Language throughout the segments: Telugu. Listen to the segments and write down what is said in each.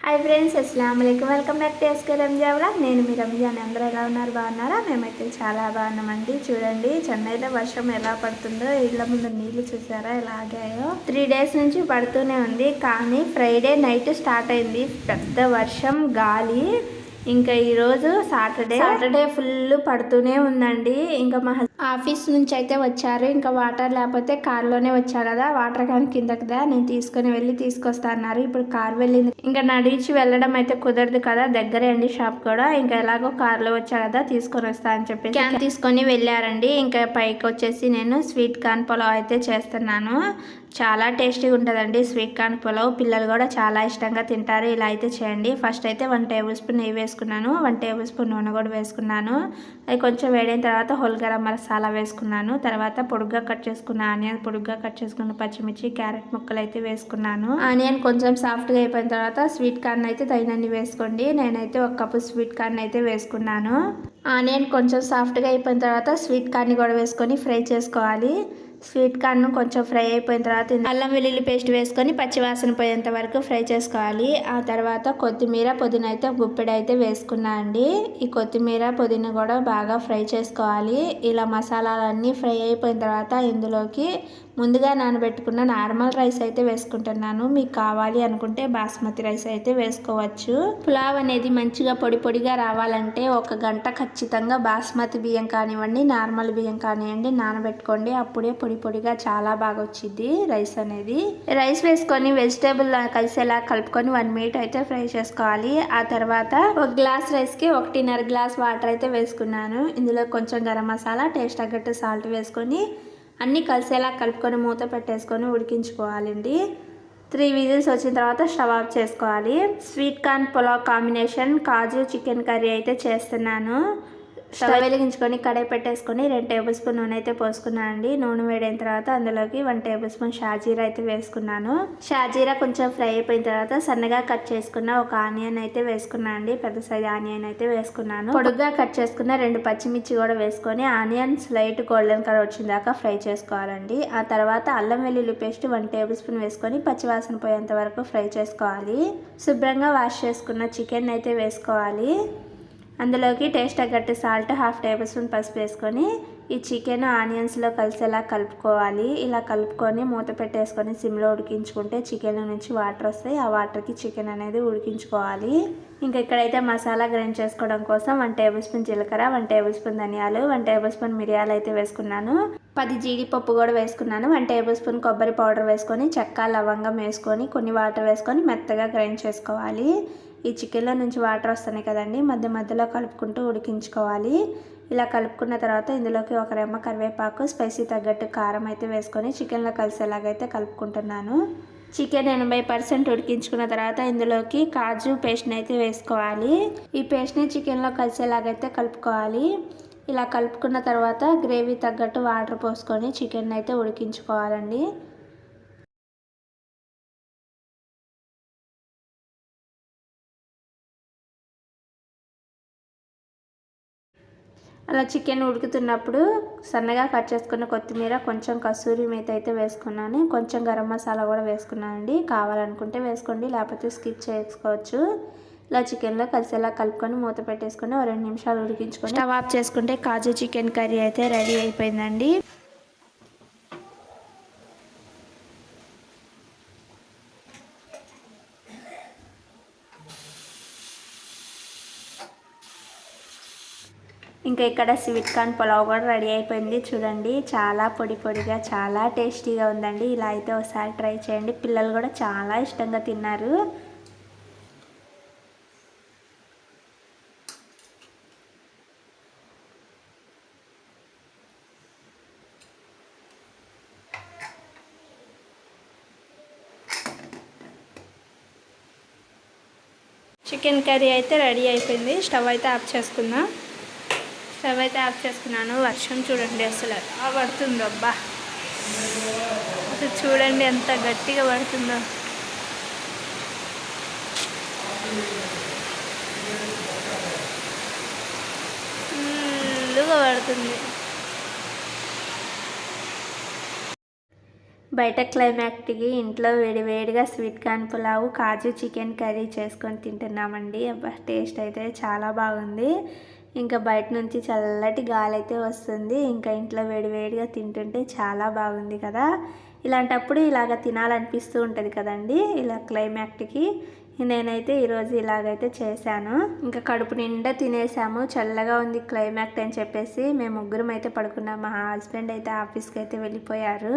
హాయ్ ఫ్రెండ్స్, అస్సలాము అలైకుం. Welcome back to SK Ramzan vlog. నేను మీ రంజాన్. అందరూ ఎలా ఉన్నారు? బాగున్నారా? మేమైతే చాలా బాగున్నామండి. చూడండి, చెన్నైలో వర్షం ఎలా పడుతుందో. ఇళ్ళ ముందు నీళ్లు చూసారా ఎలా ఆగాయో. 3 days నుంచి పడుతూనే ఉంది, కానీ ఫ్రైడే నైట్ స్టార్ట్ అయింది పెద్ద వర్షం, గాలి. ఇంకా ఈరోజు సాటర్డే ఫుల్ పడుతూనే ఉందండి. ఇంకా మా ఆఫీస్ నుంచి అయితే వచ్చారు. ఇంకా వాటర్ లేకపోతే కార్లోనే వచ్చారు కదా, వాటర్ క్యాన్ కిందకి దా, నేను తీసుకుని వెళ్ళి తీసుకొస్తా అన్నారు. ఇప్పుడు కార్ వెళ్ళింది. ఇంకా నడిచి వెళ్ళడం అయితే కుదరదు కదా, దగ్గరే అండి షాప్ కూడా. ఇంకా ఎలాగో కార్లో వచ్చా కదా, తీసుకొని వస్తా అని చెప్పి క్యాన్ తీసుకొని వెళ్ళారండి. ఇంకా పైకి వచ్చేసి నేను స్వీట్ కార్న్ పులావ్ అయితే చేస్తున్నాను. చాలా టేస్టీగా ఉంటుందండి స్వీట్ కార్న్ పులావ్. పిల్లలు కూడా చాలా ఇష్టంగా తింటారు. ఇలా అయితే చేయండి. ఫస్ట్ అయితే 1 tablespoon నెయ్యి వేసుకున్నాను, 1 tablespoon నూనె కూడా వేసుకున్నాను. అది కొంచెం వేడైన తర్వాత హోల్ గరం మసాలా వేసుకున్నాను. తర్వాత పొడుగ్గా కట్ చేసుకున్న ఆనియన్, పొడుగ్గా కట్ చేసుకున్న పచ్చిమిర్చి, క్యారెట్ ముక్కలు అయితే వేసుకున్నాను. ఆనియన్ కొంచెం సాఫ్ట్గా అయిపోయిన తర్వాత స్వీట్ కార్న్ అయితే తగినన్ని వేసుకోండి. నేనైతే 1 కప్పు స్వీట్ కార్న్ అయితే వేసుకున్నాను. ఆనియన్ కొంచెం సాఫ్ట్గా అయిపోయిన తర్వాత స్వీట్ కార్న్ కూడా వేసుకొని ఫ్రై చేసుకోవాలి. స్వీట్ కార్న్ కొంచెం ఫ్రై అయిపోయిన తర్వాత అల్లం వెల్లుల్లి పేస్ట్ వేసుకొని పచ్చివాసన పోయేంత వరకు ఫ్రై చేసుకోవాలి. ఆ తర్వాత కొత్తిమీర, పుదీనా అయితే గుప్పెడు అయితే వేసుకున్నా అండి. ఈ కొత్తిమీర, పుదీనా కూడా బాగా ఫ్రై చేసుకోవాలి. ఇలా మసాలాలన్నీ ఫ్రై అయిపోయిన తర్వాత ఇందులోకి ముందుగా నానబెట్టుకున్న నార్మల్ రైస్ అయితే వేసుకుంటున్నాను. మీకు కావాలి అనుకుంటే బాస్మతి రైస్ అయితే వేసుకోవచ్చు. పులావ్ అనేది మంచిగా పొడి పొడిగా రావాలంటే 1 గంట ఖచ్చితంగా బాస్మతి బియ్యం కానివ్వండి, నార్మల్ బియ్యం కానివ్వండి నానబెట్టుకోండి. అప్పుడే పొడి పొడిగా చాలా బాగా వచ్చింది రైస్ అనేది. రైస్ వేసుకొని వెజిటేబుల్ కలిసేలా కలుపుకొని 1 minute అయితే ఫ్రై చేసుకోవాలి. ఆ తర్వాత 1 గ్లాస్ రైస్కి 1.5 గ్లాస్ వాటర్ అయితే వేసుకున్నాను. ఇందులో కొంచెం గరం మసాలా, టేస్ట్ తగ్గట్టు సాల్ట్ వేసుకొని అన్నీ కలిసేలా కలుపుకొని మూత పెట్టేసుకొని ఉడికించుకోవాలండి. 3 విజిల్స్ వచ్చిన తర్వాత స్టవ్ ఆఫ్ చేసుకోవాలి. స్వీట్ కార్న్ పులావ్ కాంబినేషన్ కాజు చికెన్ కర్రీ అయితే చేస్తున్నాను. స్టవ్ వెలిగించుకొని కడాయి పెట్టేసుకొని 2 tablespoon నూనె అయితే పోసుకున్నానండి. నూనె వేడైన తర్వాత అందులోకి 1 tablespoon షాజీరా అయితే వేసుకున్నాను. షాజీరా కొంచెం ఫ్రై అయిపోయిన తర్వాత సన్నగా కట్ చేసుకున్న 1 ఆనియన్ అయితే వేసుకున్నాను అండి. పెద్ద సైజ్ ఆనియన్ అయితే వేసుకున్నాను. పొడుగ్గా కట్ చేసుకున్న 2 పచ్చిమిర్చి కూడా వేసుకొని ఆనియన్స్ లైట్ గోల్డెన్ కలర్ వచ్చిన దాకా ఫ్రై చేసుకోవాలండి. ఆ తర్వాత అల్లం వెల్లుల్లి పేస్ట్ 1 tablespoon వేసుకొని పచ్చివాసన పోయేంత వరకు ఫ్రై చేసుకోవాలి. శుభ్రంగా వాష్ చేసుకున్న చికెన్ అయితే వేసుకోవాలి. అందులోకి టేస్ట్ తగ్గట్టు సాల్ట్, 1/2 tablespoon పసుపు వేసుకొని ఈ చికెన్ ఆనియన్స్లో కలిసేలా కలుపుకోవాలి. ఇలా కలుపుకొని మూత పెట్టేసుకొని సిమ్లో ఉడికించుకుంటే చికెన్ నుంచి వాటర్ వస్తాయి. ఆ వాటర్కి చికెన్ అనేది ఉడికించుకోవాలి. ఇంకా ఇక్కడైతే మసాలా గ్రైండ్ చేసుకోవడం కోసం 1 tablespoon జీలకర్ర, 1 tablespoon ధనియాలు, 1 tablespoon మిరియాలు అయితే వేసుకున్నాను. 10 జీడిపప్పు కూడా వేసుకున్నాను. 1 tablespoon కొబ్బరి పౌడర్ వేసుకొని చెక్క, లవంగం వేసుకొని కొన్ని వాటర్ వేసుకొని మెత్తగా గ్రైండ్ చేసుకోవాలి. ఈ చికెన్లో నుంచి వాటర్ వస్తున్నాయి కదండి, మధ్య మధ్యలో కలుపుకుంటూ ఉడికించుకోవాలి. ఇలా కలుపుకున్న తర్వాత ఇందులోకి 1 రెమ్మ కరివేపాకు, స్పైసీ తగ్గట్టు కారం అయితే వేసుకొని చికెన్లో కలిసేలాగైతే కలుపుకుంటున్నాను. చికెన్ 80% ఉడికించుకున్న తర్వాత ఇందులోకి కాజు పేస్ట్ని అయితే వేసుకోవాలి. ఈ పేస్ట్ని చికెన్లో కలిసేలాగైతే కలుపుకోవాలి. ఇలా కలుపుకున్న తర్వాత గ్రేవీ తగ్గట్టు వాటర్ పోసుకొని చికెన్ అయితే ఉడికించుకోవాలండి. అలా చికెన్ ఉడుకుతున్నప్పుడు సన్నగా కట్ చేసుకున్న కొత్తిమీర, కొంచెం కసూరి మేతి అయితే వేసుకున్నాను. కొంచెం గరం మసాలా కూడా వేసుకున్నానండి. కావాలనుకుంటే వేసుకోండి, లేకపోతే స్కిప్ చేసుకోవచ్చు. ఇలా చికెన్లో కలిసేలా కలుపుకొని మూత పెట్టేసుకొని 2 నిమిషాలు ఉడికించుకొని స్టవ్ ఆఫ్ చేసుకుంటే కాజు చికెన్ కర్రీ అయితే రెడీ అయిపోయిందండి. ఇంకా ఇక్కడ స్వీట్ కార్న్ పులావ్ కూడా రెడీ అయిపోయింది. చూడండి, చాలా పొడి పొడిగా చాలా టేస్టీగా ఉందండి. ఇలా అయితే ఒకసారి ట్రై చేయండి. పిల్లలు కూడా చాలా ఇష్టంగా తిన్నారు. చికెన్ కర్రీ అయితే రెడీ అయిపోయింది. స్టవ్ అయితే ఆఫ్ చేసుకుందాం. స్టవ్ అయితే ఆఫ్ చేసుకున్నాను. వర్షం చూడండి అసలు ఎలా పడుతుందో, అబ్బా అసలు చూడండి ఎంత గట్టిగా పడుతుందో. ఫుల్గా పడుతుంది. బయట క్లైమాక్ట్కి ఇంట్లో వేడివేడిగా స్వీట్ కార్న్ పులావు కాజు చికెన్ కర్రీ చేసుకొని తింటున్నామండి. అబ్బా టేస్ట్ అయితే చాలా బాగుంది. ఇంకా బయట నుంచి చల్లటి గాలి అయితే వస్తుంది. ఇంకా ఇంట్లో వేడివేడిగా తింటుంటే చాలా బాగుంది కదా. ఇలాంటప్పుడు ఇలాగ తినాలనిపిస్తూ ఉంటుంది కదండి. ఇలా క్లైమాక్ట్కి నేనైతే ఈరోజు ఇలాగైతే చేశాను. ఇంకా కడుపు నిండా తినేసాము. చల్లగా ఉంది క్లైమాక్ట్ అని చెప్పేసి మేము ముగ్గురం అయితే పడుకున్నాము. మా హస్బెండ్ అయితే ఆఫీస్కి అయితే వెళ్ళిపోయారు.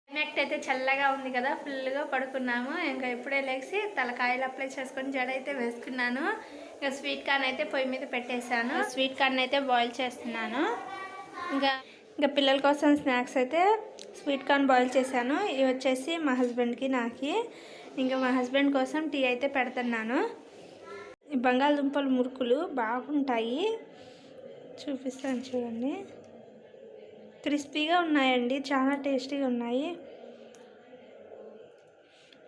క్లైమాక్ట్ అయితే చల్లగా ఉంది కదా, ఫుల్గా పడుకున్నాము. ఇంకా ఇప్పుడే లేచి తలకాయలు అప్లై చేసుకొని జడ అయితే వేసుకున్నాను. ఇంకా స్వీట్ కార్న్ అయితే పొయ్యి మీద పెట్టేశాను. స్వీట్ కార్న్ అయితే బాయిల్ చేస్తున్నాను. ఇంకా పిల్లల కోసం స్నాక్స్ అయితే స్వీట్ కార్న్ బాయిల్ చేశాను. ఇవి వచ్చేసి మా హస్బెండ్కి నాకి. ఇంకా మా హస్బెండ్ కోసం టీ అయితే పెడుతున్నాను. ఈ బంగాళదుంపల మురుకులు బాగుంటాయి, చూపిస్తాను చూడండి. క్రిస్పీగా ఉన్నాయండి, చాలా టేస్టీగా ఉన్నాయి.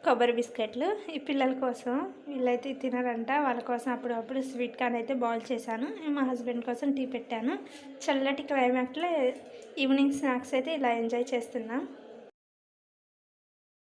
కొబ్బరి బిస్కెట్లు ఈ పిల్లల కోసం, వీళ్ళైతే తినరంట, వాళ్ళ కోసం అప్పుడప్పుడు స్వీట్ కార్న్ అయితే బాయిల్ చేశాను. మా హస్బెండ్ కోసం టీ పెట్టాను. చల్లటి క్లైమేట్లో ఈవినింగ్ స్నాక్స్ అయితే ఇలా ఎంజాయ్ చేస్తున్నాం.